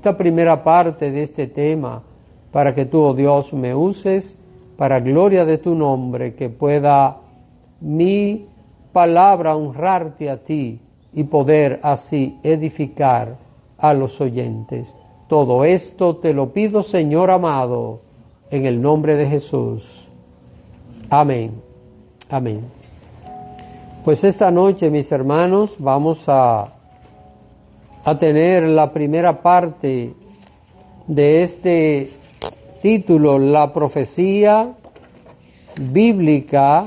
esta primera parte de este tema para que tú, oh Dios, me uses para gloria de tu nombre, que pueda mi palabra honrarte a ti y poder así edificar a los oyentes. Todo esto te lo pido, Señor amado, en el nombre de Jesús. Amén. Amén. Pues esta noche, mis hermanos, vamos a tener la primera parte de este título, la profecía bíblica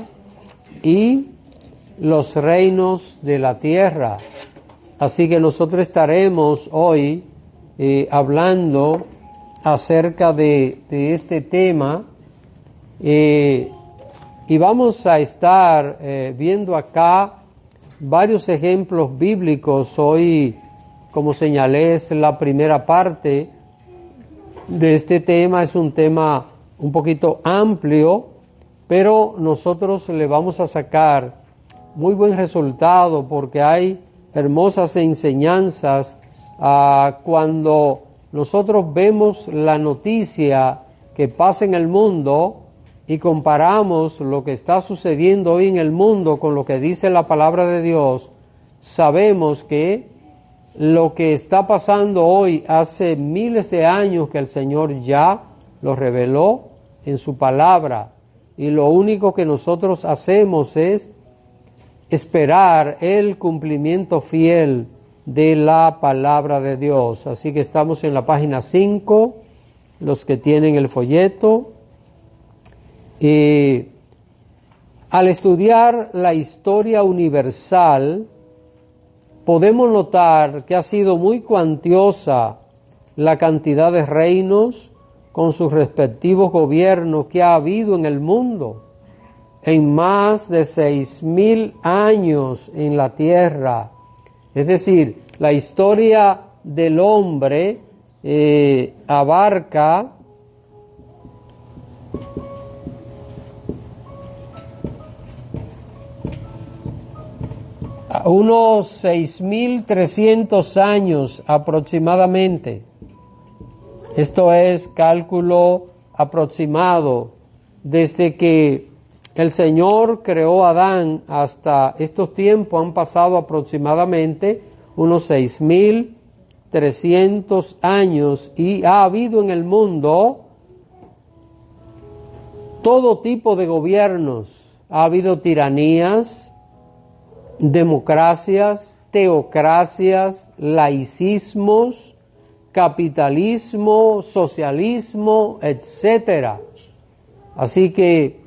y los reinos de la tierra. Así que nosotros estaremos hoy hablando acerca de este tema y vamos a estar viendo acá varios ejemplos bíblicos. Hoy, como señalé, es la primera parte de este tema. Es un tema un poquito amplio, pero nosotros le vamos a sacar muy buen resultado porque hay hermosas enseñanzas cuando nosotros vemos la noticia que pasa en el mundo y comparamos lo que está sucediendo hoy en el mundo con lo que dice la palabra de Dios. Sabemos que lo que está pasando hoy hace miles de años que el Señor ya lo reveló en su palabra, y lo único que nosotros hacemos es esperar el cumplimiento fiel de la palabra de Dios. Así que estamos en la página 5, los que tienen el folleto. Y al estudiar la historia universal, podemos notar que ha sido muy cuantiosa la cantidad de reinos con sus respectivos gobiernos que ha habido en el mundo. En más de 6,000 años en la tierra. Es decir, la historia del hombre abarca unos 6,300 años aproximadamente. Esto es cálculo aproximado. Desde que el Señor creó a Adán hasta estos tiempos han pasado aproximadamente unos 6,300 años, y ha habido en el mundo todo tipo de gobiernos. Ha habido tiranías, democracias, teocracias, laicismos, capitalismo, socialismo, etcétera. Así que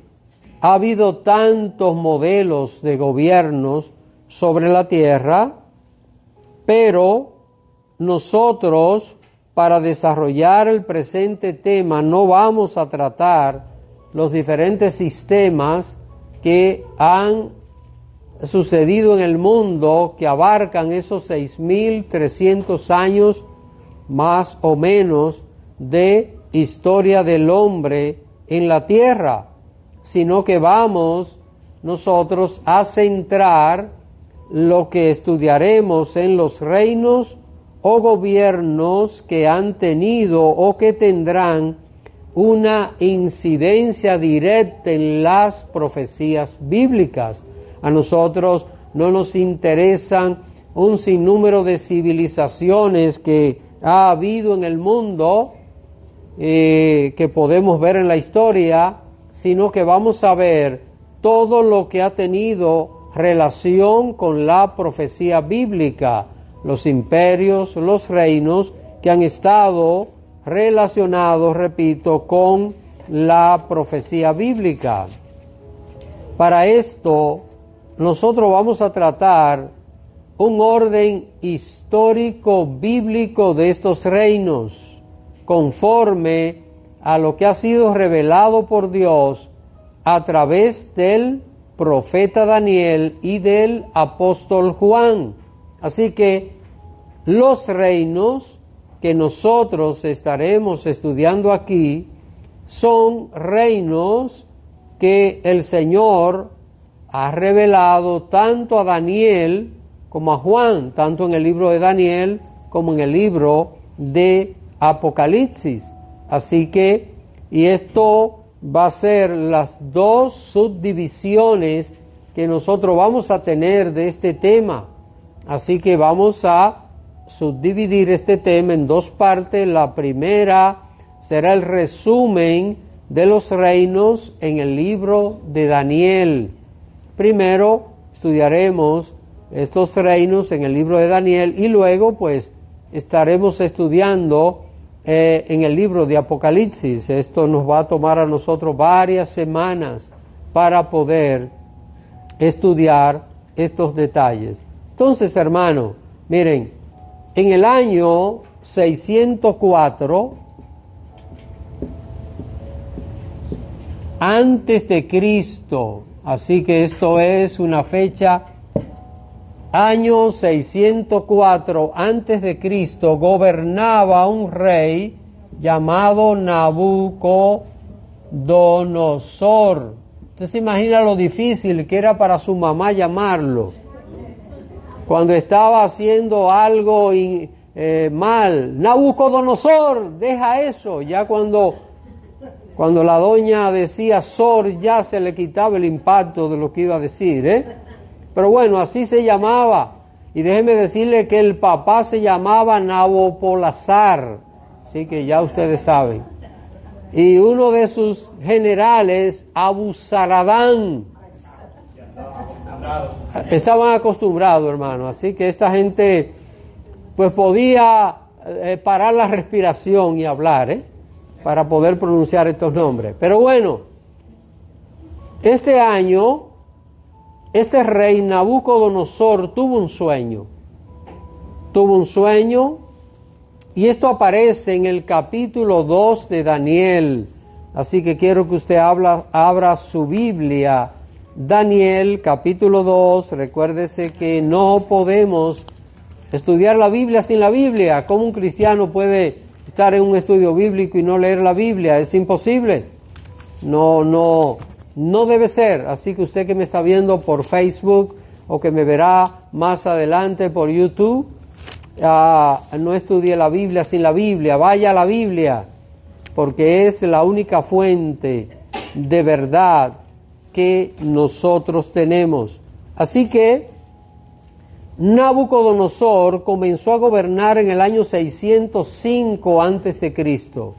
ha habido tantos modelos de gobiernos sobre la tierra, pero nosotros, para desarrollar el presente tema, no vamos a tratar los diferentes sistemas que han sucedido en el mundo, que abarcan esos 6,300 años más o menos de historia del hombre en la tierra, sino que vamos nosotros a centrar lo que estudiaremos en los reinos o gobiernos que han tenido o que tendrán una incidencia directa en las profecías bíblicas. A nosotros no nos interesan un sinnúmero de civilizaciones que ha habido en el mundo, que podemos ver en la historia, sino que vamos a ver todo lo que ha tenido relación con la profecía bíblica, los imperios, los reinos que han estado relacionados, repito, con la profecía bíblica. Para esto, nosotros vamos a tratar un orden histórico bíblico de estos reinos, conforme a lo que ha sido revelado por Dios a través del profeta Daniel y del apóstol Juan. Así que los reinos que nosotros estaremos estudiando aquí son reinos que el Señor ha revelado tanto a Daniel como a Juan, tanto en el libro de Daniel como en el libro de Apocalipsis. Así que, y esto va a ser las dos subdivisiones que nosotros vamos a tener de este tema. Así que vamos a subdividir este tema en dos partes. La primera será el resumen de los reinos en el libro de Daniel. Primero estudiaremos estos reinos en el libro de Daniel y luego pues estaremos estudiando en el libro de Apocalipsis. Esto nos va a tomar a nosotros varias semanas para poder estudiar estos detalles. Entonces, hermano, miren, en el año 604 antes de Cristo, así que esto es una fecha, año 604 antes de Cristo, gobernaba un rey llamado Nabucodonosor. Usted se imagina lo difícil que era para su mamá llamarlo. Cuando estaba haciendo algo mal, Nabucodonosor, deja eso. Ya cuando la doña decía Sor, ya se le quitaba el impacto de lo que iba a decir, Pero bueno, así se llamaba. Y déjeme decirle que el papá se llamaba Nabopolassar, así que ya ustedes saben. Y uno de sus generales, Abuzaradán. Estaban acostumbrados, hermano, así que esta gente pues podía parar la respiración y hablar, para poder pronunciar estos nombres. Pero bueno, este año, este rey Nabucodonosor tuvo un sueño. Y esto aparece en el capítulo 2 de Daniel. Así que quiero que usted abra su Biblia. Daniel, capítulo 2. Recuérdese que no podemos estudiar la Biblia sin la Biblia. ¿Cómo un cristiano puede estar en un estudio bíblico y no leer la Biblia? Es imposible. No debe ser. Así que usted que me está viendo por Facebook o que me verá más adelante por YouTube, no estudie la Biblia sin la Biblia. Vaya a la Biblia, porque es la única fuente de verdad que nosotros tenemos. Así que Nabucodonosor comenzó a gobernar en el año 605 antes de Cristo.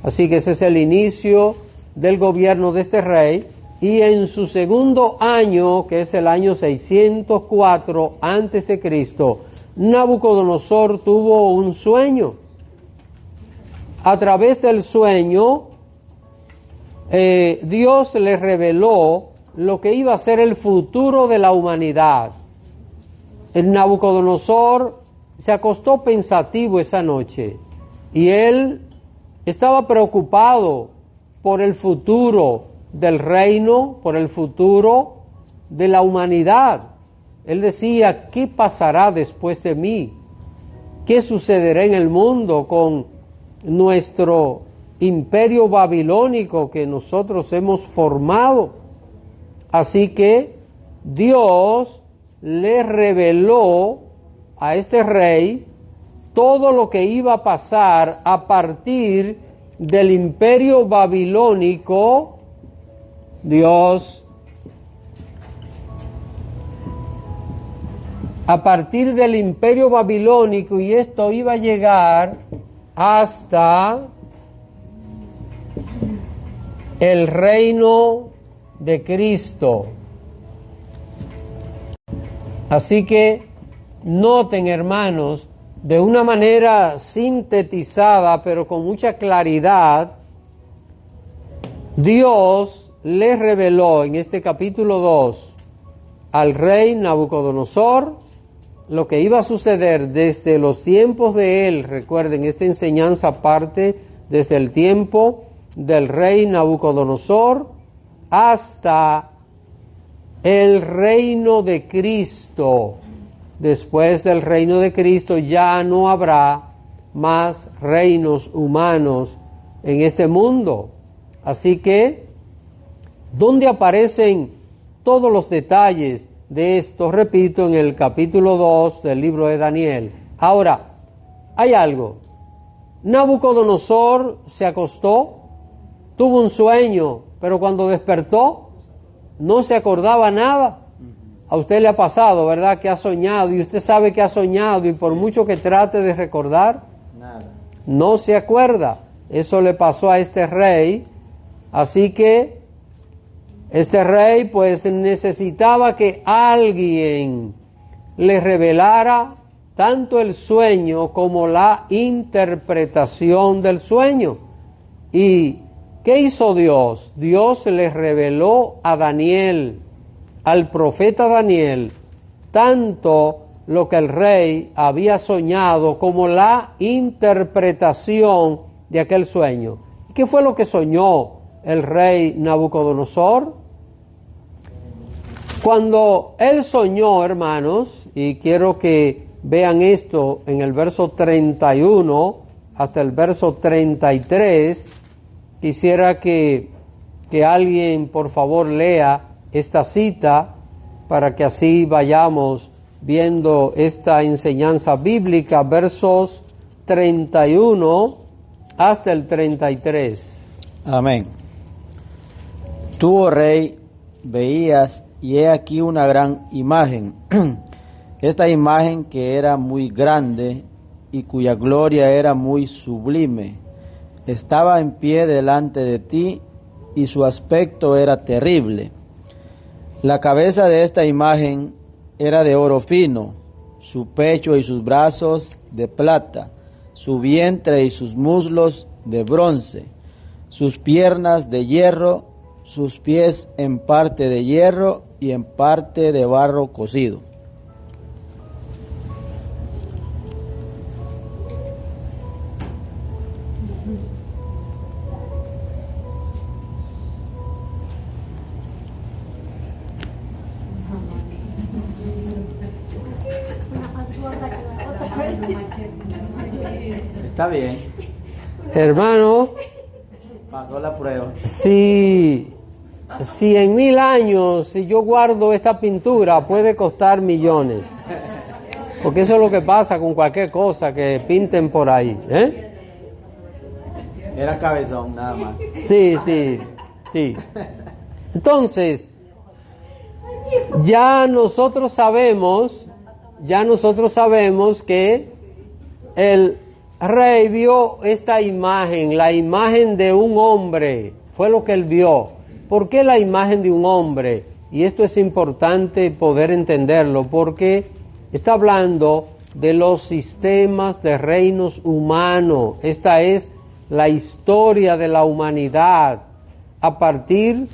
Así que ese es el inicio del gobierno de este rey, y en su segundo año, que es el año 604 antes de Cristo, Nabucodonosor tuvo un sueño. A través del sueño, Dios le reveló lo que iba a ser el futuro de la humanidad. El Nabucodonosor se acostó pensativo esa noche y él estaba preocupado por el futuro del reino, por el futuro de la humanidad. Él decía, ¿qué pasará después de mí? ¿Qué sucederá en el mundo con nuestro imperio babilónico que nosotros hemos formado? Así que Dios le reveló a este rey todo lo que iba a pasar a partir del imperio babilónico. A partir del imperio babilónico, y esto iba a llegar hasta el reino de Cristo. Así que noten, hermanos, de una manera sintetizada, pero con mucha claridad, Dios le reveló en este capítulo 2 al rey Nabucodonosor lo que iba a suceder desde los tiempos de él. Recuerden, esta enseñanza parte desde el tiempo del rey Nabucodonosor hasta el reino de Cristo. Después del reino de Cristo ya no habrá más reinos humanos en este mundo. Así que, ¿dónde aparecen todos los detalles de esto? Repito, en el capítulo 2 del libro de Daniel. Ahora, hay algo. Nabucodonosor se acostó, tuvo un sueño, pero cuando despertó no se acordaba nada. A usted le ha pasado, ¿verdad?, que ha soñado y usted sabe que ha soñado y por mucho que trate de recordar, Nada. no se acuerda. Eso le pasó a este rey. Así que este rey pues necesitaba que alguien le revelara tanto el sueño como la interpretación del sueño. ¿Y qué hizo Dios? Dios le reveló a Daniel, al profeta Daniel, tanto lo que el rey había soñado como la interpretación de aquel sueño. ¿Qué fue lo que soñó el rey Nabucodonosor? Cuando él soñó, hermanos, y quiero que vean esto en el verso 31 hasta el verso 33, quisiera que alguien por favor lea esta cita para que así vayamos viendo esta enseñanza bíblica, versos 31 hasta el 33. Amén. Tú, oh rey, veías, y he aquí una gran imagen. Esta imagen que era muy grande y cuya gloria era muy sublime, estaba en pie delante de ti y su aspecto era terrible. La cabeza de esta imagen era de oro fino, su pecho y sus brazos de plata, su vientre y sus muslos de bronce, sus piernas de hierro, sus pies en parte de hierro y en parte de barro cocido. Está bien, Hermano, pasó la prueba. si en 1000 años, si yo guardo esta pintura, puede costar millones. Porque eso es lo que pasa con cualquier cosa que pinten por ahí, ¿eh? Era cabezón, nada más. Sí. Entonces, ya nosotros sabemos que el rey vio esta imagen, la imagen de un hombre, fue lo que él vio. ¿Por qué la imagen de un hombre? Y esto es importante poder entenderlo, porque está hablando de los sistemas de reinos humanos. Esta es la historia de la humanidad a partir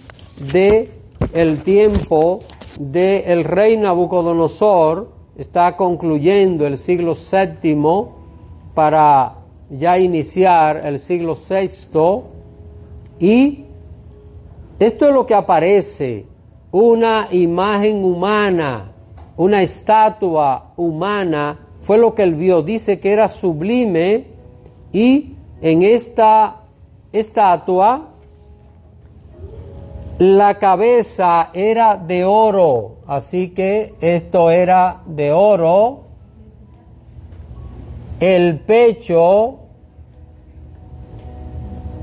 de el tiempo del rey Nabucodonosor. Está concluyendo el siglo VII para ya iniciar el siglo VI, y esto es lo que aparece: una imagen humana, una estatua humana, fue lo que él vio. Dice que era sublime, y en esta estatua la cabeza era de oro, así que esto era de oro, el pecho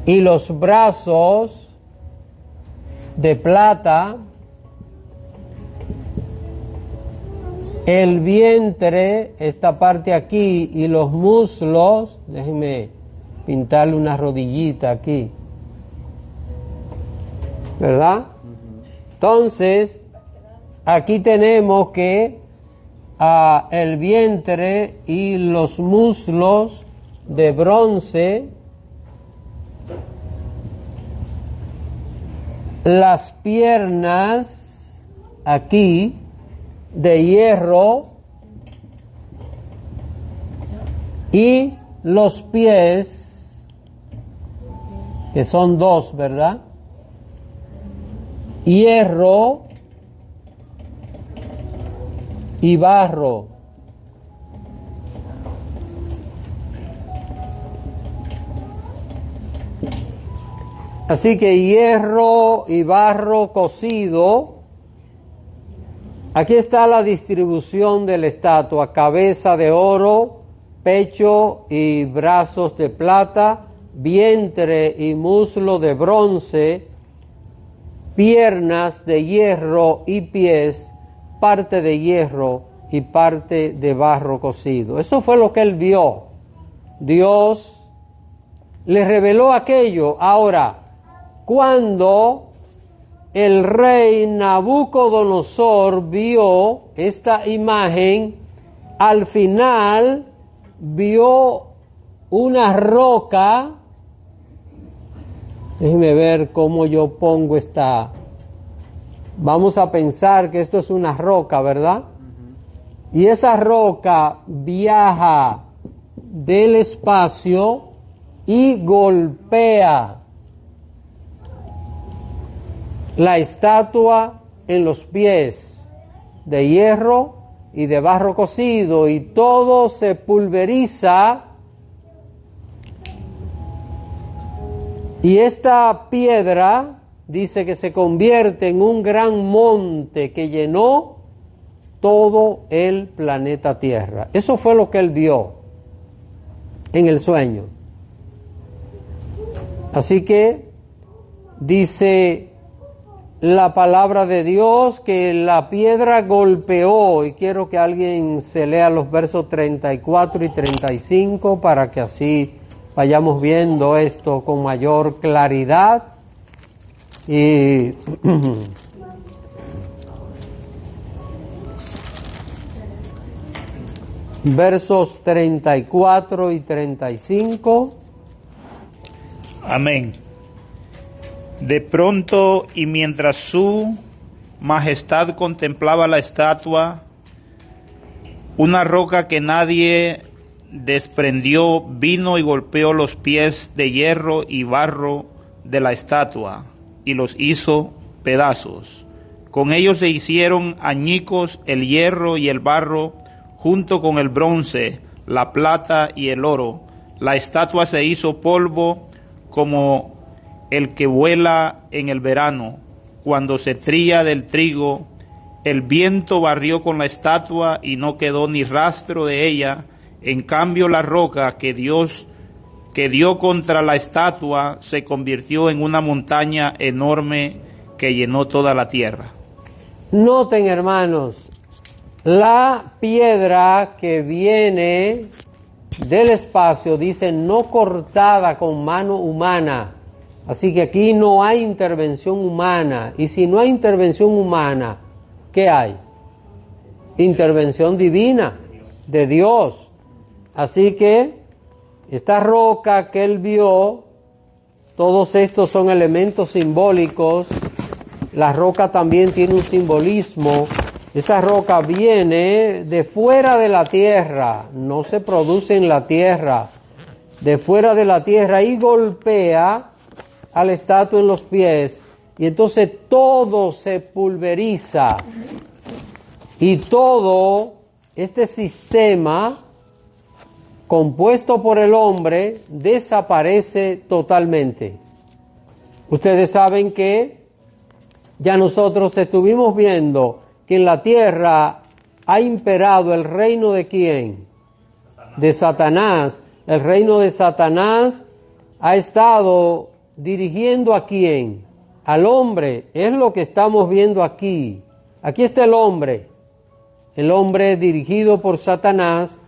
y los brazos de plata, el vientre, esta parte aquí, y los muslos, déjenme pintarle una rodillita aquí, ¿verdad? Entonces, aquí tenemos que el vientre y los muslos de bronce, las piernas aquí de hierro y los pies, que son dos, ¿verdad? Hierro y barro. Así que hierro y barro cocido. Aquí está la distribución de la estatua: cabeza de oro, pecho y brazos de plata, vientre y muslo de bronce, piernas de hierro y pies, parte de hierro y parte de barro cocido. Eso fue lo que él vio. Dios le reveló aquello. Ahora, cuando el rey Nabucodonosor vio esta imagen, al final vio una roca. Déjenme ver cómo yo pongo esta. Vamos a pensar que esto es una roca, ¿verdad? Y esa roca viaja del espacio y golpea la estatua en los pies de hierro y de barro cocido, y todo se pulveriza. Y esta piedra dice que se convierte en un gran monte que llenó todo el planeta Tierra. Eso fue lo que él vio en el sueño. Así que dice la palabra de Dios que la piedra golpeó, y quiero que alguien se lea los versos 34 y 35 para que así vayamos viendo esto con mayor claridad. Y versos 34 y 35. Amén. De pronto, y mientras su majestad contemplaba la estatua, una roca que nadie desprendió vino y golpeó los pies de hierro y barro de la estatua y los hizo pedazos. Con ellos se hicieron añicos el hierro y el barro, junto con el bronce, la plata y el oro. La estatua se hizo polvo como el que vuela en el verano, cuando se trilla del trigo. El viento barrió con la estatua y no quedó ni rastro de ella. En cambio, la roca que dio contra la estatua se convirtió en una montaña enorme que llenó toda la tierra. Noten, hermanos, la piedra que viene del espacio, dice, no cortada con mano humana. Así que aquí no hay intervención humana. Y si no hay intervención humana, ¿qué hay? Intervención divina de Dios. Así que esta roca que él vio, todos estos son elementos simbólicos. La roca también tiene un simbolismo. Esta roca viene de fuera de la tierra, no se produce en la tierra, de fuera de la tierra, y golpea a la estatua en los pies, y entonces todo se pulveriza, y todo este sistema compuesto por el hombre desaparece totalmente. Ustedes saben que ya nosotros estuvimos viendo que en la tierra ha imperado el reino de ¿quién? De Satanás. El reino de Satanás ha estado dirigiendo ¿a quién? Al hombre. Es lo que estamos viendo aquí. Aquí está el hombre dirigido por Satanás,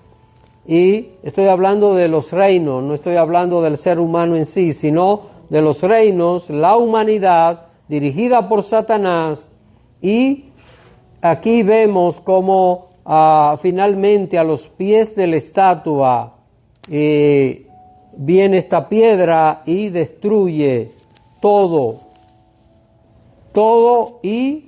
y estoy hablando de los reinos, no estoy hablando del ser humano en sí, sino de los reinos, la humanidad dirigida por Satanás. Y aquí vemos cómo finalmente a los pies de la estatua viene esta piedra y destruye todo, y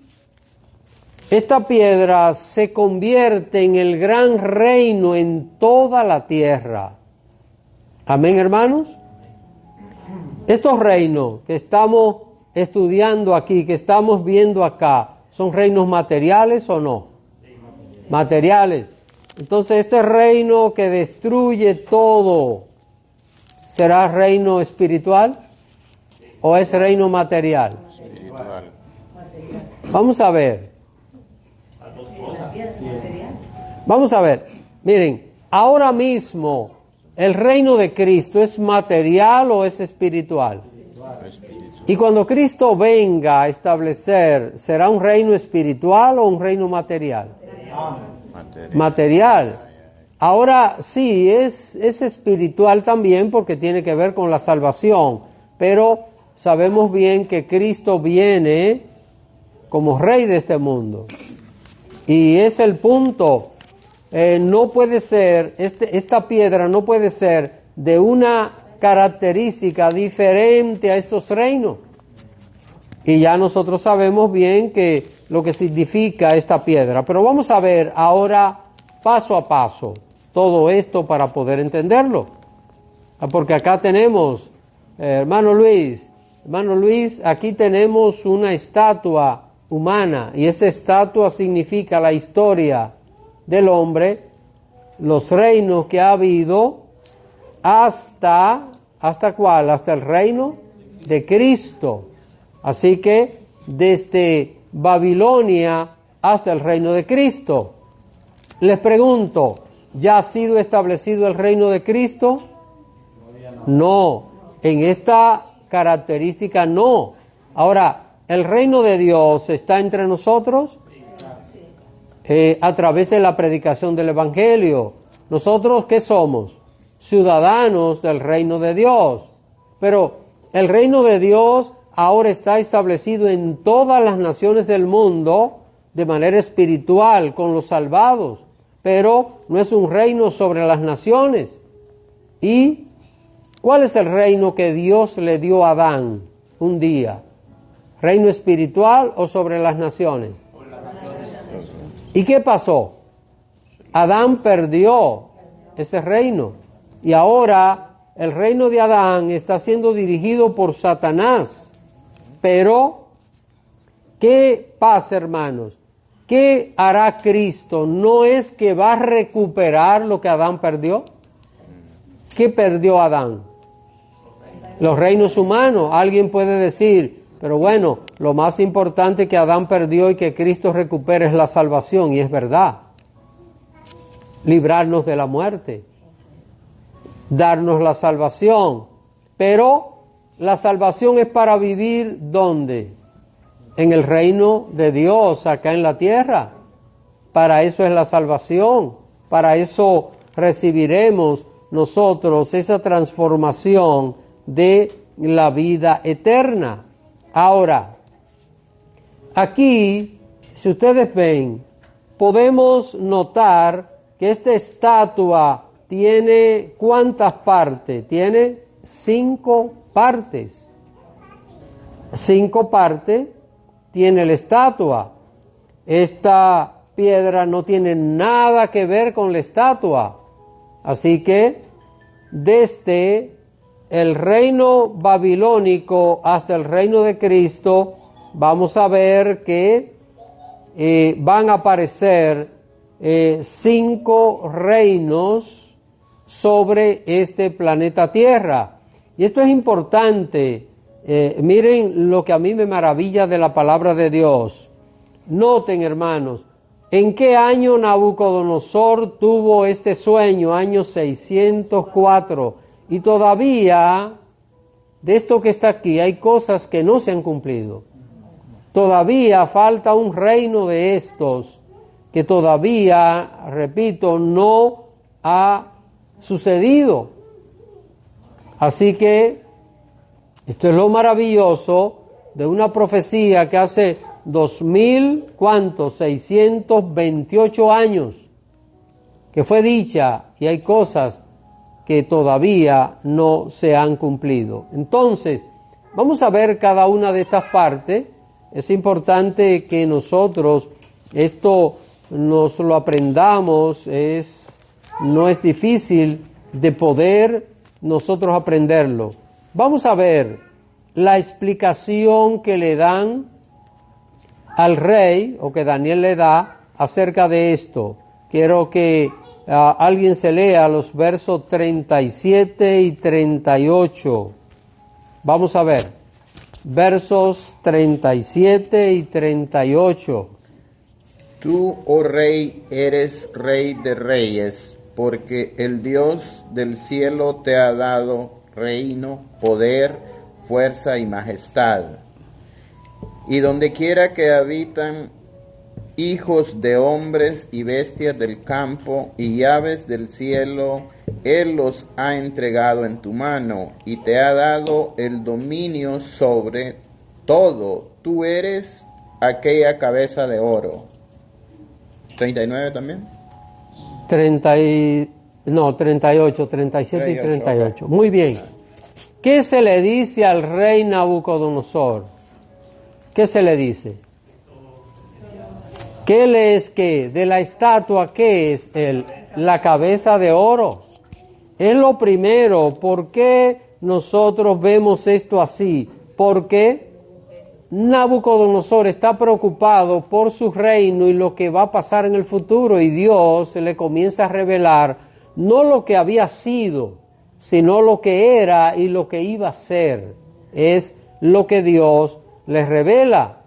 esta piedra se convierte en el gran reino en toda la tierra. Amén, hermanos. Estos reinos que estamos estudiando aquí, que estamos viendo acá, ¿son reinos materiales o no? Materiales. Entonces, este reino que destruye todo, ¿será reino espiritual o es reino material? Espiritual. Vamos a ver. Miren, ahora mismo, ¿el reino de Cristo es material o es espiritual? Y cuando Cristo venga a establecer, ¿será un reino espiritual o un reino material? Material. Ahora sí, es espiritual también porque tiene que ver con la salvación, pero sabemos bien que Cristo viene como rey de este mundo. Y es el punto. No puede ser, esta piedra no puede ser de una característica diferente a estos reinos. Y ya nosotros sabemos bien que lo que significa esta piedra. Pero vamos a ver ahora paso a paso todo esto para poder entenderlo. Porque acá tenemos, hermano Luis, aquí tenemos una estatua humana y esa estatua significa la historia del hombre, los reinos que ha habido ¿hasta cuál? Hasta el reino de Cristo. Así que desde Babilonia hasta el reino de Cristo. Les pregunto, ¿ya ha sido establecido el reino de Cristo? No, en esta característica no. Ahora, ¿el reino de Dios está entre nosotros? A través de la predicación del Evangelio. ¿Nosotros qué somos? Ciudadanos del reino de Dios. Pero el reino de Dios ahora está establecido en todas las naciones del mundo de manera espiritual con los salvados, pero no es un reino sobre las naciones. ¿Y cuál es el reino que Dios le dio a Adán un día? ¿Reino espiritual o sobre las naciones? ¿Y qué pasó? Adán perdió ese reino y ahora el reino de Adán está siendo dirigido por Satanás. Pero, ¿qué pasa, hermanos? ¿Qué hará Cristo? ¿No es que va a recuperar lo que Adán perdió? ¿Qué perdió Adán? Los reinos humanos. Alguien puede decir, pero bueno, lo más importante que Adán perdió y que Cristo recupere es la salvación, y es verdad. Librarnos de la muerte, darnos la salvación, pero la salvación es para vivir ¿dónde? En el reino de Dios, acá en la tierra. Para eso es la salvación, para eso recibiremos nosotros esa transformación de la vida eterna. Ahora, aquí, si ustedes ven, podemos notar que esta estatua tiene ¿cuántas partes? Tiene 5 partes. 5 partes tiene la estatua. Esta piedra no tiene nada que ver con la estatua. Así que desde el reino babilónico hasta el reino de Cristo, vamos a ver que van a aparecer 5 reinos sobre este planeta Tierra. Y esto es importante. Miren lo que a mí me maravilla de la palabra de Dios. Noten, hermanos, ¿en qué año Nabucodonosor tuvo este sueño? Año 604. Y todavía, de esto que está aquí, hay cosas que no se han cumplido. Todavía falta un reino de estos que todavía, repito, no ha sucedido. Así que esto es lo maravilloso de una profecía que hace 628 años que fue dicha, y hay cosas que todavía no se han cumplido. Entonces, vamos a ver cada una de estas partes. Es importante que nosotros esto nos lo aprendamos, no es difícil de poder nosotros aprenderlo. Vamos a ver la explicación que le dan al rey, o que Daniel le da acerca de esto. Quiero que alguien se lea los versos 37 y 38. Vamos a ver, versos 37 y 38. Tú, oh rey, eres rey de reyes porque el Dios del cielo te ha dado reino, poder, fuerza y majestad. Y donde quiera que habitan hijos de hombres y bestias del campo y aves del cielo, Él los ha entregado en tu mano y te ha dado el dominio sobre todo. Tú eres aquella cabeza de oro. 39 también. 38, 37 y 38. Muy bien. ¿Qué se le dice al rey Nabucodonosor? ¿Qué se le dice? ¿Qué le es qué? De la estatua, ¿qué es? La cabeza de oro. Es lo primero. ¿Por qué nosotros vemos esto así? Porque Nabucodonosor está preocupado por su reino y lo que va a pasar en el futuro, y Dios le comienza a revelar no lo que había sido, sino lo que era y lo que iba a ser. Es lo que Dios les revela.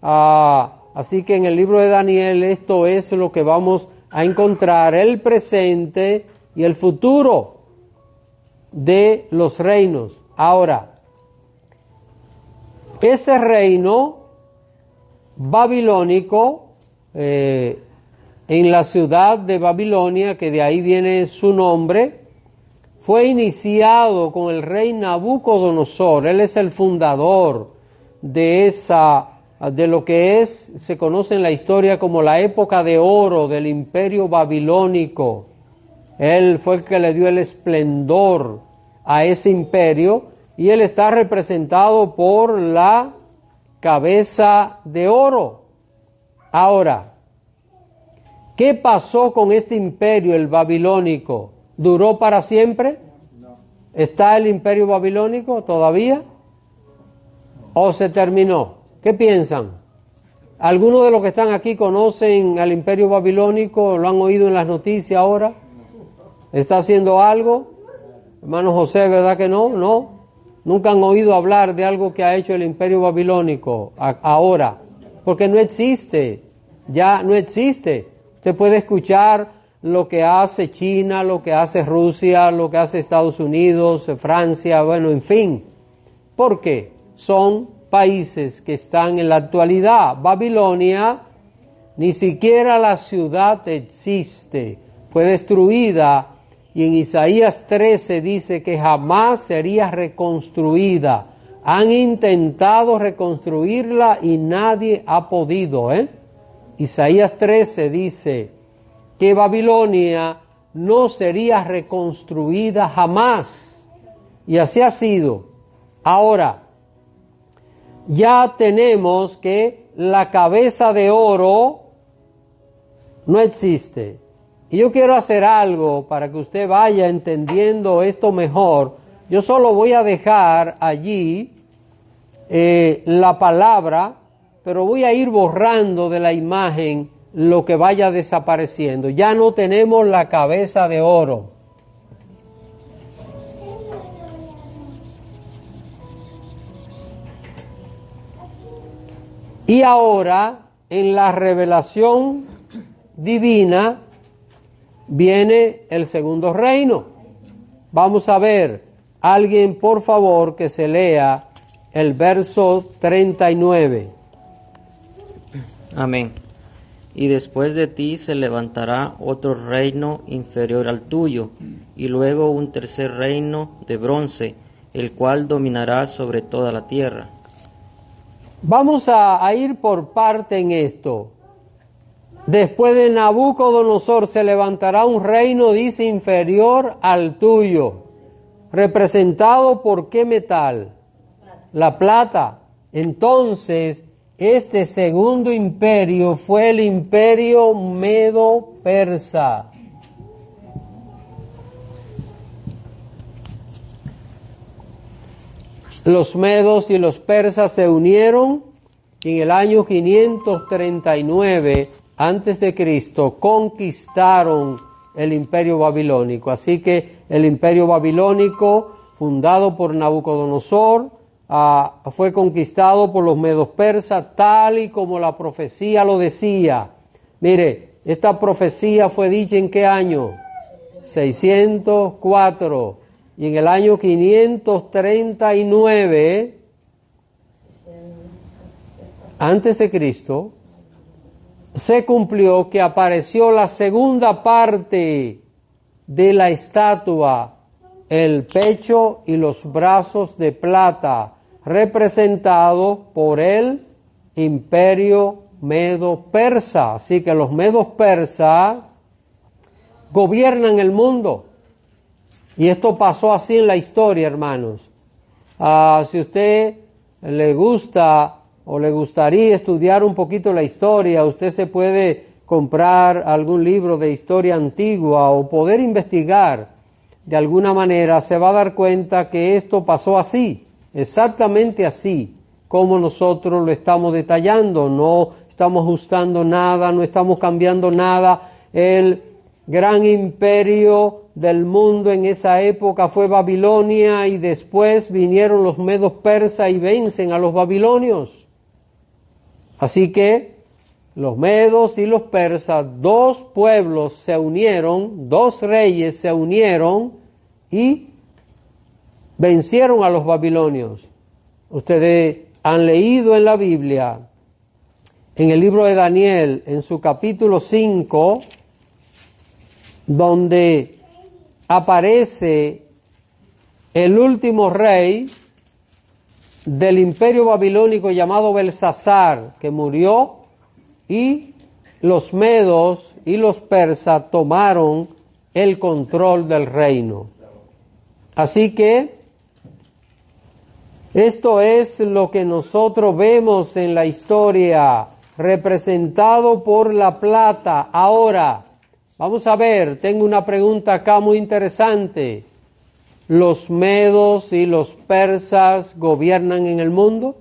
Así que en el libro de Daniel esto es lo que vamos a encontrar, el presente y el futuro de los reinos. Ahora, ese reino babilónico, en la ciudad de Babilonia, que de ahí viene su nombre, fue iniciado con el rey Nabucodonosor. Él es el fundador de lo que se conoce en la historia como la época de oro del imperio babilónico. Él fue el que le dio el esplendor a ese imperio, y él está representado por la cabeza de oro. Ahora, ¿qué pasó con este imperio, el babilónico? ¿Duró para siempre? No. ¿Está el imperio babilónico todavía? ¿O se terminó? ¿Qué piensan? ¿Algunos de los que están aquí conocen al imperio babilónico? ¿Lo han oído en las noticias ahora? ¿Está haciendo algo? Hermano José, ¿verdad que no? ¿No? Nunca han oído hablar de algo que ha hecho el imperio babilónico ahora, porque no existe, ya no existe. Usted puede escuchar lo que hace China, lo que hace Rusia, lo que hace Estados Unidos, Francia, bueno, en fin. ¿Por qué? Son países que están en la actualidad. Babilonia, ni siquiera la ciudad existe, fue destruida. Y en Isaías 13 dice que jamás sería reconstruida. Han intentado reconstruirla y nadie ha podido. Isaías 13 dice que Babilonia no sería reconstruida jamás. Y así ha sido. Ahora, ya tenemos que la cabeza de oro no existe. Y yo quiero hacer algo para que usted vaya entendiendo esto mejor. Yo solo voy a dejar allí la palabra, pero voy a ir borrando de la imagen lo que vaya desapareciendo. Ya no tenemos la cabeza de oro. Y ahora, en la revelación divina, viene el segundo reino. Vamos a ver, alguien por favor que se lea el verso 39. Amén. Y después de ti se levantará otro reino inferior al tuyo, y luego un tercer reino de bronce, el cual dominará sobre toda la tierra. Vamos a ir por parte en esto. Después de Nabucodonosor se levantará un reino, dice, inferior al tuyo. ¿Representado por qué metal? La plata. Entonces, este segundo imperio fue el imperio medo-persa. Los medos y los persas se unieron y en el año 539 antes de Cristo conquistaron el imperio babilónico. Así que el imperio babilónico, fundado por Nabucodonosor, fue conquistado por los medos persas, tal y como la profecía lo decía. Mire, esta profecía fue dicha ¿en qué año? 604. Y en el año 539 antes de Cristo se cumplió que apareció la segunda parte de la estatua, el pecho y los brazos de plata, representado por el imperio medo-persa. Así que los medos persas gobiernan el mundo. Y esto pasó así en la historia, hermanos. Si usted le gusta o le gustaría estudiar un poquito la historia, usted se puede comprar algún libro de historia antigua o poder investigar de alguna manera, se va a dar cuenta que esto pasó así, exactamente así, como nosotros lo estamos detallando. No estamos ajustando nada, no estamos cambiando nada. El gran imperio del mundo en esa época fue Babilonia, y después vinieron los medos persas y vencen a los babilonios. Así que los medos y los persas, dos pueblos se unieron, dos reyes se unieron y vencieron a los babilonios. Ustedes han leído en la Biblia, en el libro de Daniel, en su capítulo 5, donde aparece el último rey del imperio babilónico llamado Belsasar, que murió, y los medos y los persas tomaron el control del reino. Así que esto es lo que nosotros vemos en la historia, representado por la plata. Ahora, vamos a ver, tengo una pregunta acá muy interesante. ¿Los medos y los persas gobiernan en el mundo?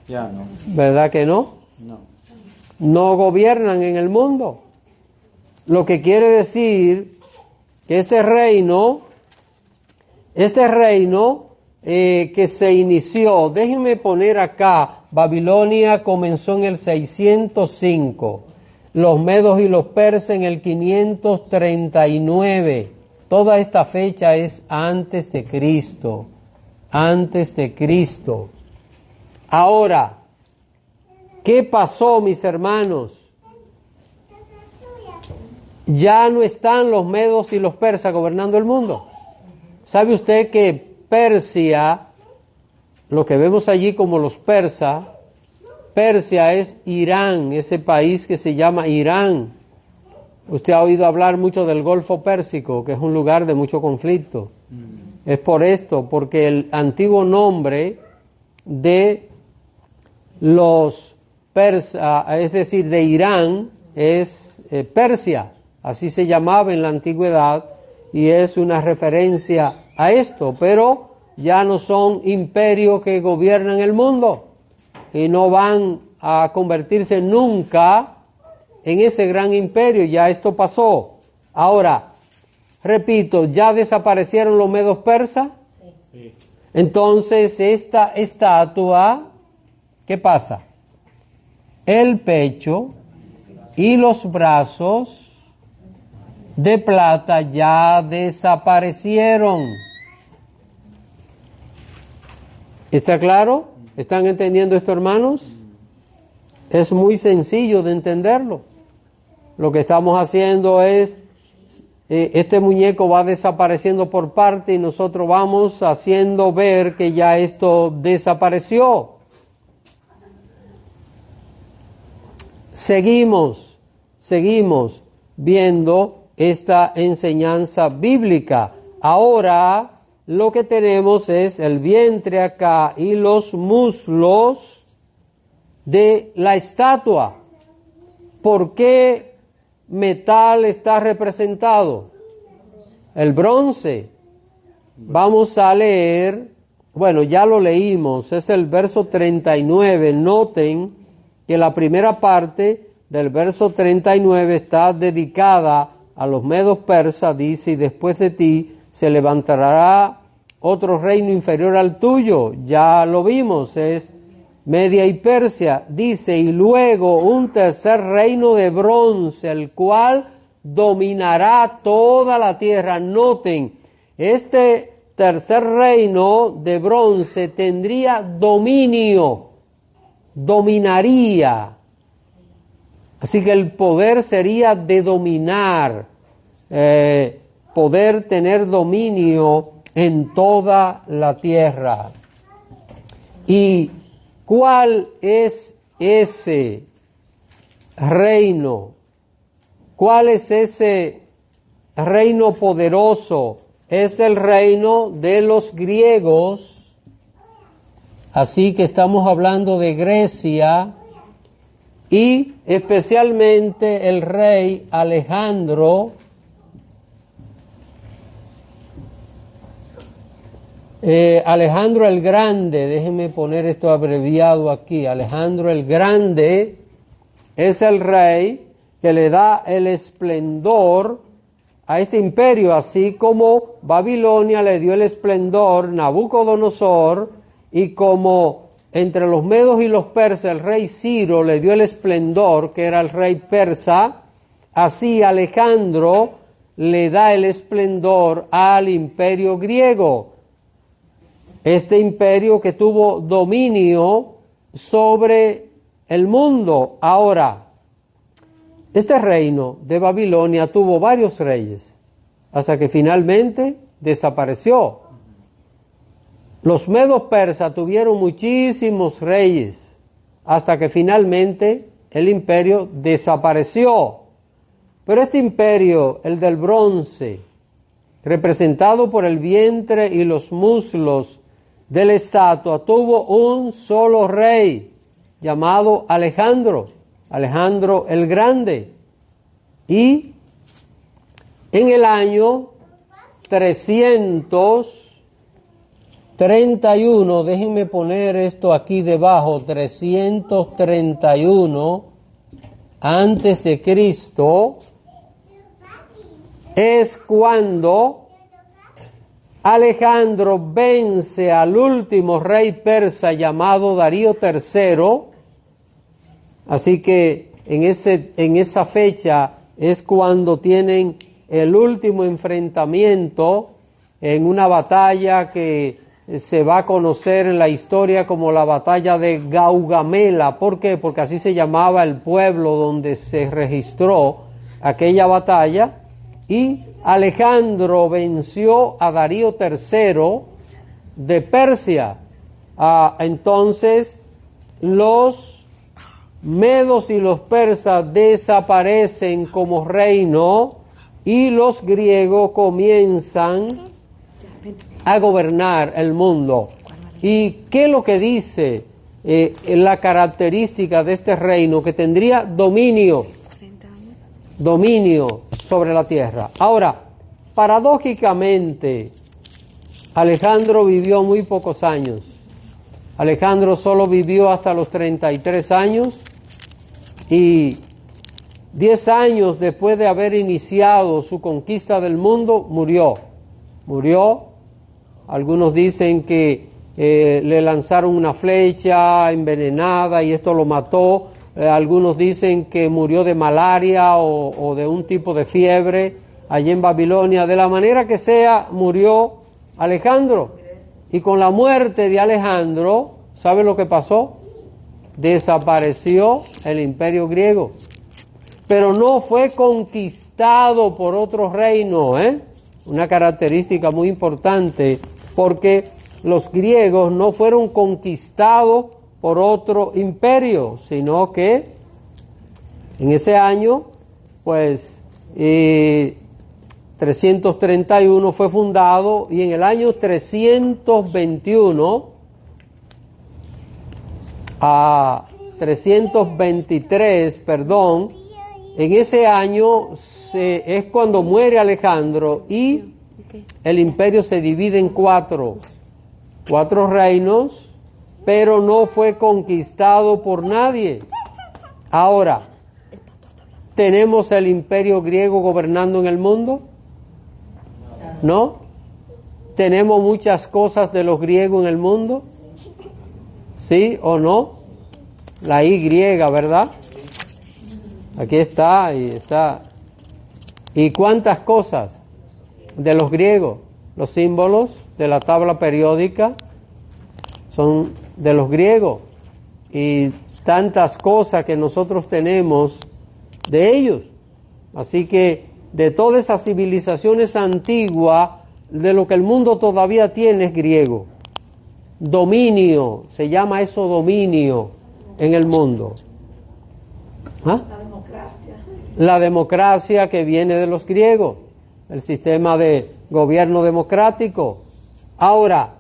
Ya no. ¿Verdad que no? No. No gobiernan en el mundo. Lo que quiere decir que este reino que se inició, déjenme poner acá, Babilonia comenzó en el 605, los medos y los persas en el 539. Toda esta fecha es antes de Cristo, antes de Cristo. Ahora, ¿qué pasó, mis hermanos? Ya no están los medos y los persas gobernando el mundo. ¿Sabe usted que Persia, lo que vemos allí como los persas, Persia es Irán, ese país que se llama Irán? Usted ha oído hablar mucho del Golfo Pérsico, que es un lugar de mucho conflicto. Es por esto, porque el antiguo nombre de los persas, es decir, de Irán, es Persia. Así se llamaba en la antigüedad, y es una referencia a esto. Pero ya no son imperios que gobiernan el mundo, y no van a convertirse nunca en ese gran imperio. Ya esto pasó. Ahora, repito, ¿ya desaparecieron los medos persas? Sí. Entonces, esta estatua, ¿qué pasa? El pecho y los brazos de plata ya desaparecieron. ¿Está claro? ¿Están entendiendo esto, hermanos? Es muy sencillo de entenderlo. Lo que estamos haciendo es, este muñeco va desapareciendo por parte, y nosotros vamos haciendo ver que ya esto desapareció. Seguimos viendo esta enseñanza bíblica. Ahora lo que tenemos es el vientre acá y los muslos de la estatua. ¿Por qué metal está representado? El bronce. Vamos a leer, bueno, ya lo leímos, es el verso 39. Noten que la primera parte del verso 39 está dedicada a los medos persas. Dice: y después de ti se levantará otro reino inferior al tuyo. Ya lo vimos, es Media y Persia. Dice: y luego un tercer reino de bronce, el cual dominará toda la tierra. Noten, este tercer reino de bronce tendría dominio, dominaría. Así que el poder sería de dominar, poder tener dominio en toda la tierra. ¿Y cuál es ese reino? ¿Cuál es ese reino poderoso? Es el reino de los griegos. Así que estamos hablando de Grecia y especialmente el rey Alejandro. Alejandro el Grande, déjenme poner esto abreviado aquí. Alejandro el Grande es el rey que le da el esplendor a este imperio, así como Babilonia le dio el esplendor Nabucodonosor, y como entre los medos y los persas el rey Ciro le dio el esplendor, que era el rey persa, así Alejandro le da el esplendor al imperio griego. Este imperio que tuvo dominio sobre el mundo. Ahora, este reino de Babilonia tuvo varios reyes, hasta que finalmente desapareció. Los medos persas tuvieron muchísimos reyes, hasta que finalmente el imperio desapareció. Pero este imperio, el del bronce, representado por el vientre y los muslos de la estatua, tuvo un solo rey, llamado Alejandro el Grande. Y en el año 331, déjenme poner esto aquí debajo, 331 antes de Cristo, es cuando Alejandro vence al último rey persa llamado Darío III. Así que en esa fecha es cuando tienen el último enfrentamiento en una batalla que se va a conocer en la historia como la batalla de Gaugamela. ¿Por qué? Porque así se llamaba el pueblo donde se registró aquella batalla. Y Alejandro venció a Darío III de Persia. Entonces los medos y los persas desaparecen como reino y los griegos comienzan a gobernar el mundo. ¿Y qué es lo que dice la característica de este reino? Que tendría dominio sobre la tierra. Ahora, paradójicamente, Alejandro vivió muy pocos años. Alejandro solo vivió hasta los 33 años y 10 años después de haber iniciado su conquista del mundo, murió. Algunos dicen que le lanzaron una flecha envenenada y esto lo mató. Algunos dicen que murió de malaria o de un tipo de fiebre allí en Babilonia. De la manera que sea, murió Alejandro. Y con la muerte de Alejandro, ¿sabe lo que pasó? Desapareció el imperio griego. Pero no fue conquistado por otro reino, Una característica muy importante, porque los griegos no fueron conquistados por otro imperio, sino que en ese año, 331 fue fundado, y en el año 323, en ese año es cuando muere Alejandro y el imperio se divide en cuatro reinos, pero no fue conquistado por nadie. Ahora, ¿tenemos el imperio griego gobernando en el mundo? ¿No? ¿Tenemos muchas cosas de los griegos en el mundo? ¿Sí o no? La Y, ¿verdad? Aquí está, y está ¿Y cuántas cosas? De los griegos. Los símbolos de la tabla periódica son de los griegos. Y tantas cosas que nosotros tenemos de ellos. Así que de todas esas civilizaciones antiguas, de lo que el mundo todavía tiene es griego. Dominio, se llama eso dominio en el mundo. ¿Ah? La democracia que viene de los griegos, el sistema de gobierno democrático. Ahora,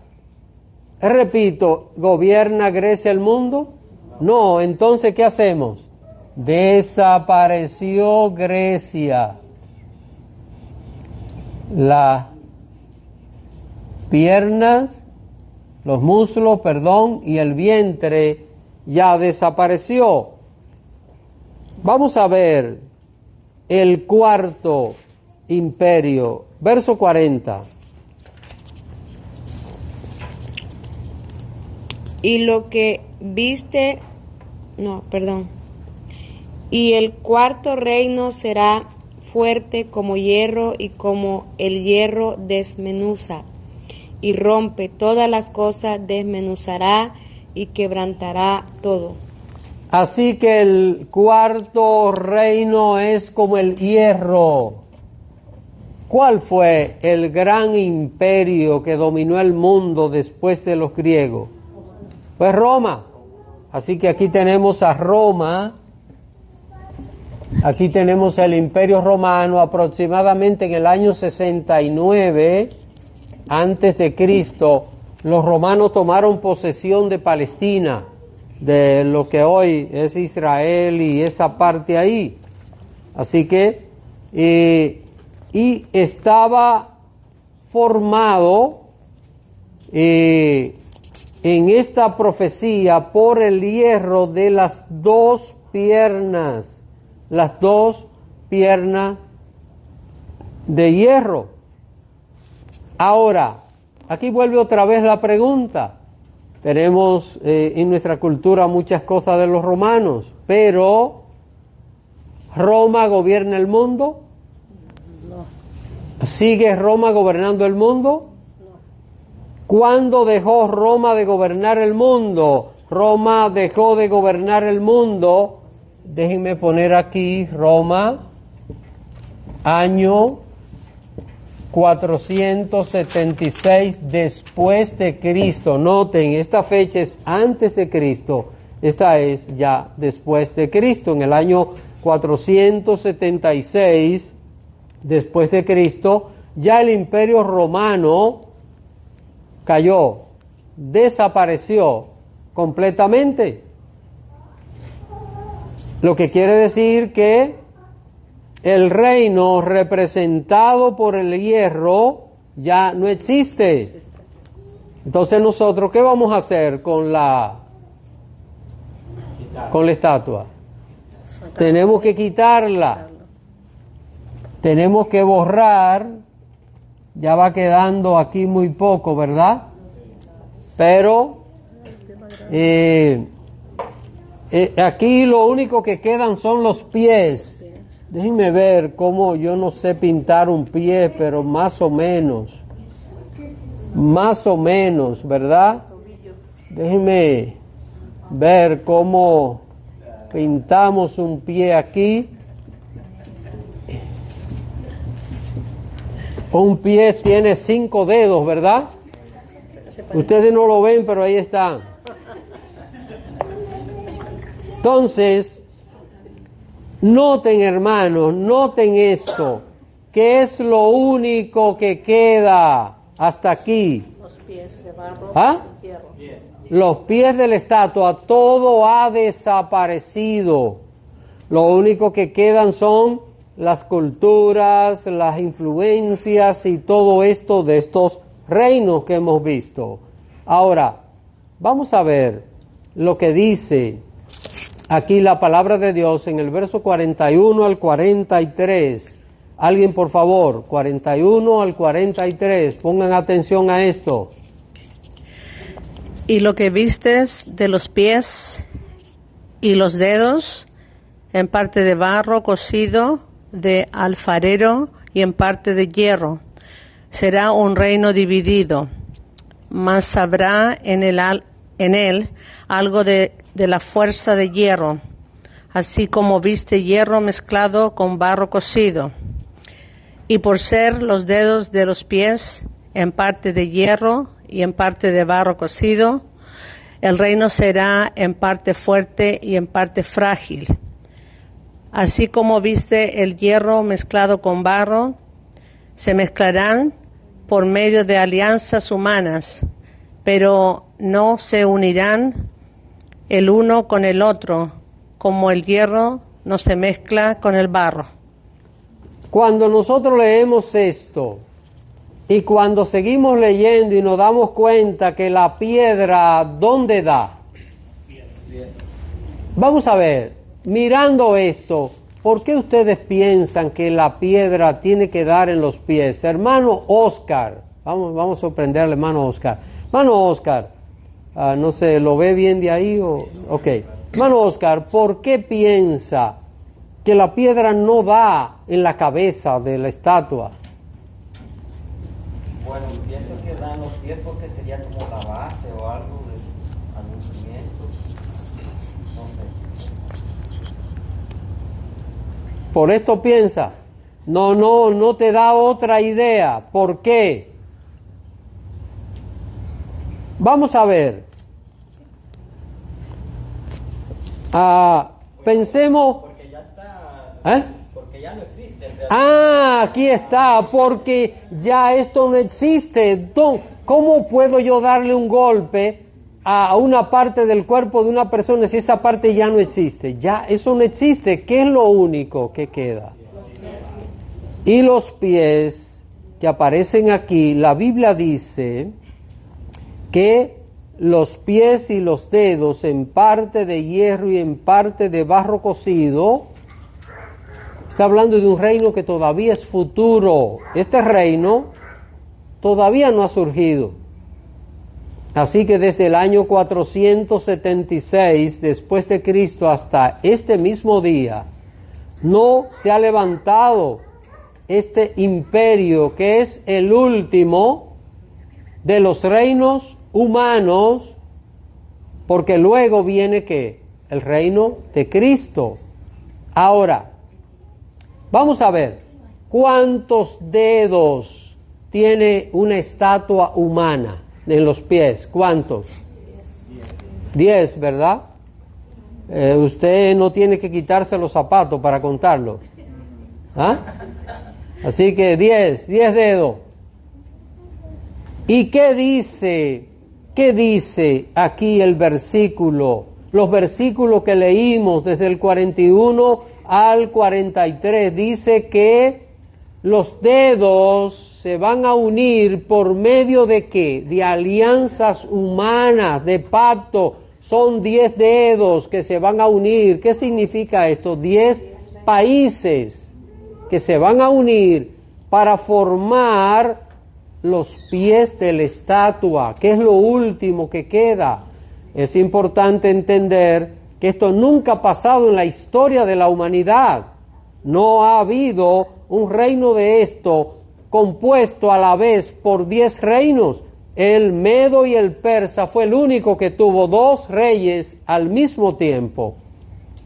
repito, ¿gobierna Grecia el mundo? No, entonces ¿qué hacemos? Desapareció Grecia. Las piernas, los muslos, perdón, y el vientre ya desapareció. Vamos a ver el cuarto imperio, verso 40. Y lo que viste, y el cuarto reino será fuerte como hierro, y como el hierro desmenuza y rompe todas las cosas, desmenuzará y quebrantará todo. Así que el cuarto reino es como el hierro. ¿Cuál fue el gran imperio que dominó el mundo después de los griegos? Pues Roma. Así que aquí tenemos a Roma. Aquí tenemos el Imperio Romano aproximadamente en el año 69 antes de Cristo. Los romanos tomaron posesión de Palestina, de lo que hoy es Israel y esa parte ahí. Así que, y estaba formado en esta profecía por el hierro de las dos piernas de hierro. Ahora, aquí vuelve otra vez la pregunta. Tenemos en nuestra cultura muchas cosas de los romanos, pero ¿Roma gobierna el mundo? ¿Sigue Roma gobernando el mundo? ¿Cuándo dejó Roma de gobernar el mundo? Roma dejó de gobernar el mundo. Déjenme poner aquí Roma, año 476 después de Cristo. Noten, esta fecha es antes de Cristo, esta es ya después de Cristo. En el año 476 después de Cristo, ya el Imperio Romano cayó, desapareció completamente. Lo que quiere decir que el reino representado por el hierro ya no existe. Entonces nosotros, ¿qué vamos a hacer con la estatua? Tenemos que quitarla. Tenemos que borrar. Ya va quedando aquí muy poco, ¿verdad? Pero aquí lo único que quedan son los pies. Déjenme ver cómo, yo no sé pintar un pie, pero más o menos, ¿verdad? Déjenme ver cómo pintamos un pie aquí. Un pie tiene 5 dedos, ¿verdad? Ustedes no lo ven, pero ahí está. Entonces, noten, hermanos, noten esto, que es lo único que queda hasta aquí. Los pies de barro. ¿Ah? Los pies de la estatua, todo ha desaparecido. Lo único que quedan son las culturas, las influencias y todo esto de estos reinos que hemos visto. Ahora, vamos a ver lo que dice aquí la palabra de Dios en el verso 41 al 43. Alguien, por favor, 41 al 43, pongan atención a esto. Y lo que vistes de los pies y los dedos, en parte de barro cocido, de alfarero y en parte de hierro. Será un reino dividido, mas habrá en él algo de la fuerza de hierro, así como viste hierro mezclado con barro cocido. Y por ser los dedos de los pies en parte de hierro y en parte de barro cocido, el reino será en parte fuerte y en parte frágil. Así como viste el hierro mezclado con barro, se mezclarán por medio de alianzas humanas, pero no se unirán el uno con el otro, como el hierro no se mezcla con el barro. Cuando nosotros leemos esto y cuando seguimos leyendo y nos damos cuenta que la piedra, ¿dónde da? Vamos a ver, mirando esto, ¿por qué ustedes piensan que la piedra tiene que dar en los pies? Hermano Oscar, vamos a sorprender al hermano Oscar. Hermano Oscar, no sé, ¿lo ve bien de ahí? Ok. Hermano Oscar, ¿por qué piensa que la piedra no da en la cabeza de la estatua? Bueno, pienso que dan los pies porque sería como la base o algo de algún cimiento. No sé. Por esto piensa. No te da otra idea. ¿Por qué? Vamos a ver. Pensemos. Porque ya está. ¿Eh? Porque ya no existe. Aquí está, porque ya esto no existe. ¿Cómo puedo yo darle un golpe a una parte del cuerpo de una persona si esa parte ya no existe? Ya eso no existe. ¿Qué es lo único que queda? Y los pies que aparecen aquí, la Biblia dice que los pies y los dedos en parte de hierro y en parte de barro cocido. Está hablando de un reino que todavía es futuro. Este reino todavía no ha surgido. Así que desde el año 476 después de Cristo hasta este mismo día, no se ha levantado este imperio que es el último de los reinos humanos, porque luego viene ¿qué? El reino de Cristo. Ahora, vamos a ver, ¿cuántos dedos tiene una estatua humana en los pies? ¿Cuántos? 10, ¿verdad? Usted no tiene que quitarse los zapatos para contarlo. Así que 10 dedos. ¿Y qué dice aquí el versículo? Los versículos que leímos desde el 41 al 43 dice que los dedos se van a unir por medio de ¿qué? De alianzas humanas, de pacto. Son 10 dedos que se van a unir. ¿Qué significa esto? 10 países que se van a unir para formar los pies de la estatua, que es lo último que queda. Es importante entender que esto nunca ha pasado en la historia de la humanidad. No ha habido un reino de esto compuesto a la vez por 10 reinos. El medo y el persa fue el único que tuvo 2 reyes al mismo tiempo.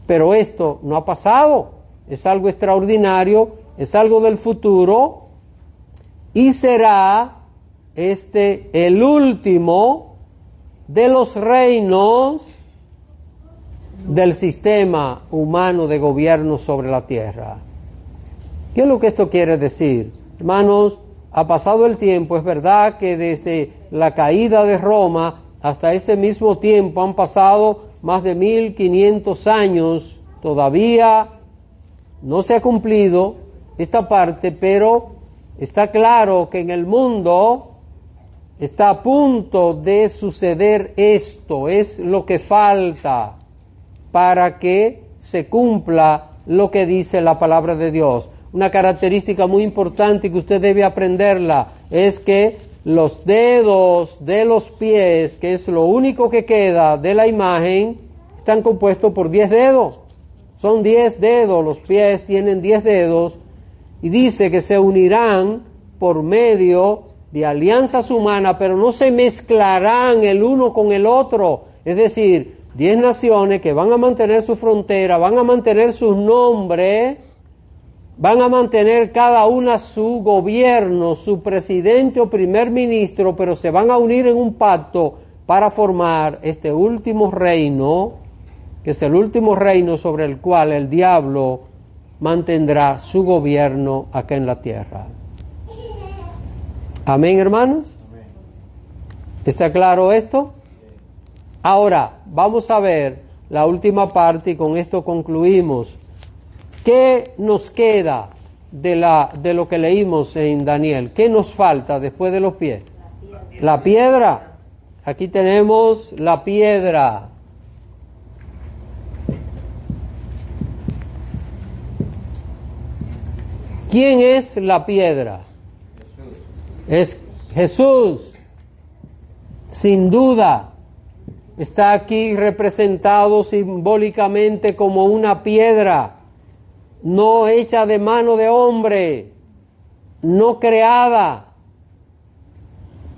Pero esto no ha pasado. Es algo extraordinario, es algo del futuro. Y será el último de los reinos del sistema humano de gobierno sobre la tierra. ¿Qué es lo que esto quiere decir? Hermanos, ha pasado el tiempo, es verdad que desde la caída de Roma hasta ese mismo tiempo han pasado más de 1500 años, todavía no se ha cumplido esta parte, pero está claro que en el mundo está a punto de suceder esto, es lo que falta para que se cumpla lo que dice la palabra de Dios. Una característica muy importante que usted debe aprenderla es que los dedos de los pies, que es lo único que queda de la imagen, están compuestos por 10 dedos. Son 10 dedos, los pies tienen 10 dedos, y dice que se unirán por medio de alianzas humanas, pero no se mezclarán el uno con el otro. Es decir, 10 naciones que van a mantener su frontera, van a mantener sus nombres, van a mantener cada una su gobierno, su presidente o primer ministro, pero se van a unir en un pacto para formar este último reino, que es el último reino sobre el cual el diablo mantendrá su gobierno acá en la tierra. Amén, hermanos. ¿Está claro esto? Ahora, vamos a ver la última parte y con esto concluimos. ¿Qué nos queda de lo que leímos en Daniel? ¿Qué nos falta después de los pies? La piedra. Aquí tenemos la piedra. ¿Quién es la piedra? Es Jesús. Sin duda. Está aquí representado simbólicamente como una piedra, no hecha de mano de hombre, no creada,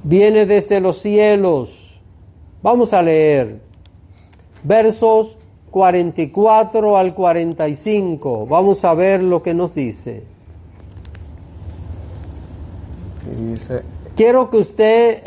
viene desde los cielos. Vamos a leer versos 44 al 45. Vamos a ver lo que nos dice. Quiero que usted...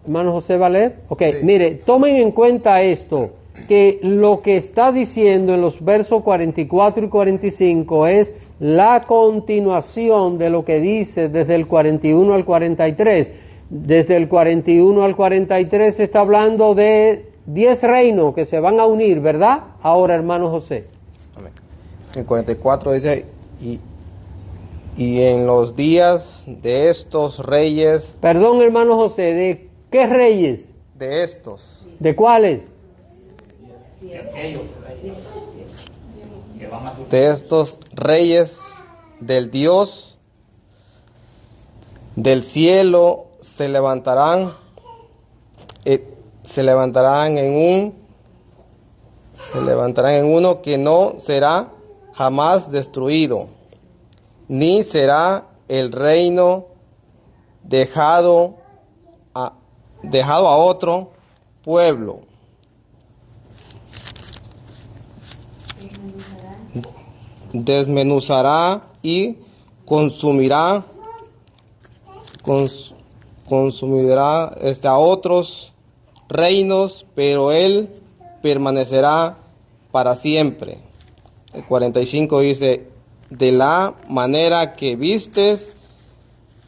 hermano José va a leer. Ok, sí. Mire, tomen en cuenta esto, que lo que está diciendo en los versos 44 y 45 es la continuación de lo que dice desde el 41 al 43. Desde el 41 al 43 está hablando de 10 reinos que se van a unir, ¿verdad? Ahora, hermano José. Amén. El 44 dice, y en los días de estos reyes... Perdón, hermano José, ¿de qué reyes? De estos. ¿De cuáles? De estos reyes del Dios del cielo se levantarán en uno que no será jamás destruido, ni será el reino dejado a otro pueblo. Desmenuzará y consumirá a otros reinos, pero él permanecerá para siempre. El 45 dice, de la manera que vistes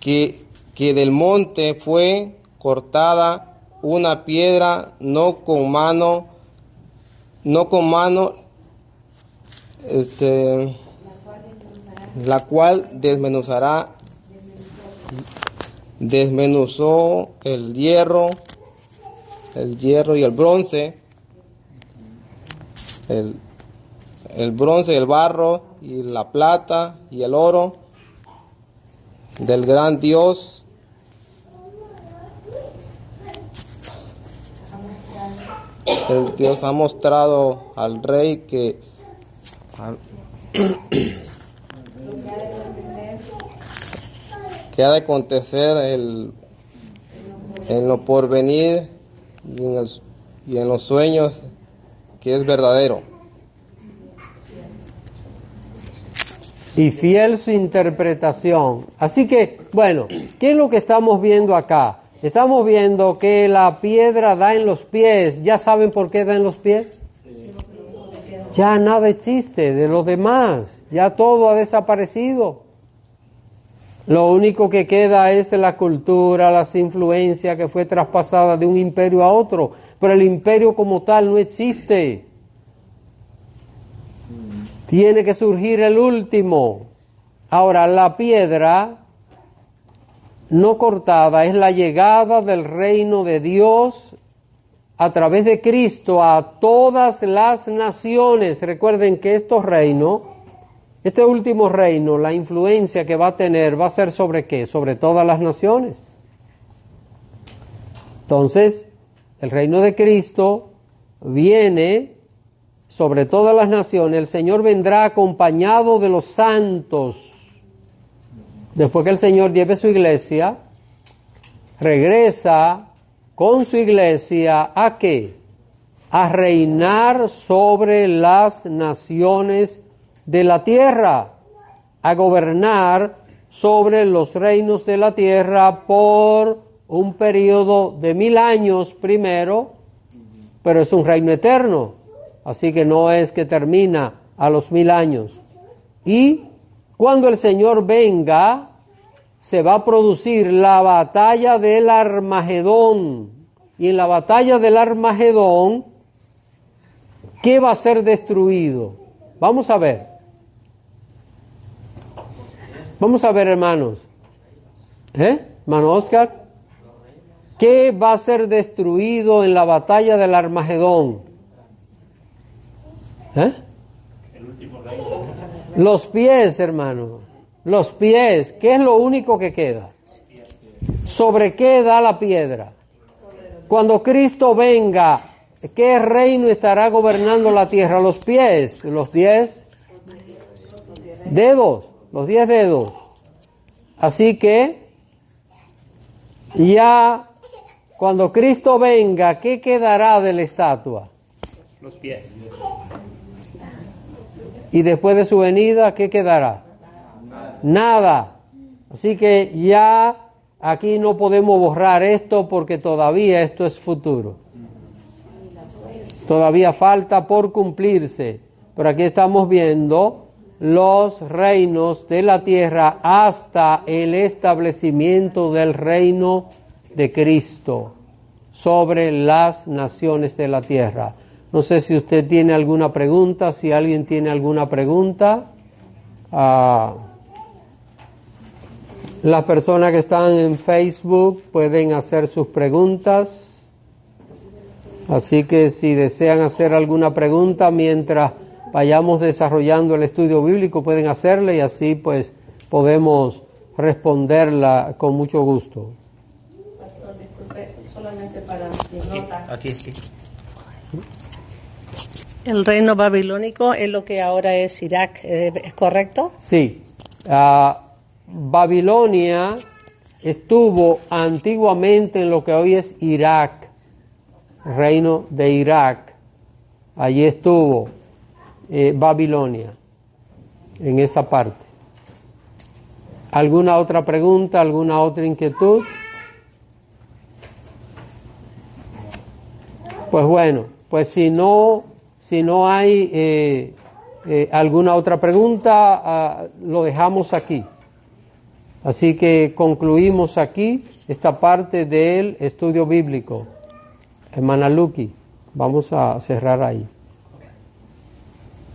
que del monte fue cortada una piedra, no con mano, la cual desmenuzó el hierro y el bronce, el bronce y el barro y la plata y el oro del gran Dios. El Dios ha mostrado al rey que ha de acontecer en lo porvenir y en los sueños, que es verdadero. Y fiel su interpretación. Así que, bueno, ¿qué es lo que estamos viendo acá? Estamos viendo que la piedra da en los pies. ¿Ya saben por qué da en los pies? Ya nada existe de los demás. Ya todo ha desaparecido. Lo único que queda es la cultura, las influencias que fue traspasada de un imperio a otro. Pero el imperio como tal no existe. Tiene que surgir el último. Ahora, la piedra no cortada es la llegada del reino de Dios a través de Cristo a todas las naciones. Recuerden que estos reinos, este último reino, la influencia que va a tener, va a ser ¿sobre qué? Sobre todas las naciones. Entonces, el reino de Cristo viene sobre todas las naciones, el Señor vendrá acompañado de los santos. Después que el Señor lleve su iglesia, regresa con su iglesia ¿a qué? A reinar sobre las naciones de la tierra, a gobernar sobre los reinos de la tierra por un periodo de 1000 años primero, pero es un reino eterno, así que no es que termina a los 1000 años. Y cuando el Señor venga, se va a producir la batalla del Armagedón. Y en la batalla del Armagedón, ¿qué va a ser destruido? Vamos a ver. Vamos a ver, hermanos. Hermano Oscar. ¿Qué va a ser destruido en la batalla del Armagedón? Los pies, hermano. Los pies. ¿Qué es lo único que queda? ¿Sobre qué da la piedra? Cuando Cristo venga, ¿qué reino estará gobernando la tierra? Los pies, los 10 dedos, los 10 dedos. Así que ya cuando Cristo venga, ¿qué quedará de la estatua? Los pies. Y después de su venida, ¿qué quedará? Nada. Así que ya aquí no podemos borrar esto porque todavía esto es futuro. Todavía falta por cumplirse. Pero aquí estamos viendo los reinos de la tierra hasta el establecimiento del reino de Cristo sobre las naciones de la tierra. No sé si usted tiene alguna pregunta, si alguien tiene alguna pregunta. Las personas que están en Facebook pueden hacer sus preguntas. Así que si desean hacer alguna pregunta mientras vayamos desarrollando el estudio bíblico, pueden hacerla y así pues podemos responderla con mucho gusto. Pastor, disculpe, solamente para nota. Aquí. El reino babilónico es lo que ahora es Irak, ¿es correcto? Sí. Babilonia estuvo antiguamente en lo que hoy es Irak, reino de Irak. Allí estuvo Babilonia, en esa parte. ¿Alguna otra pregunta, alguna otra inquietud? Pues bueno, pues si no hay alguna otra pregunta, lo dejamos aquí. Así que concluimos aquí esta parte del estudio bíblico. Hermana Lucky, vamos a cerrar ahí.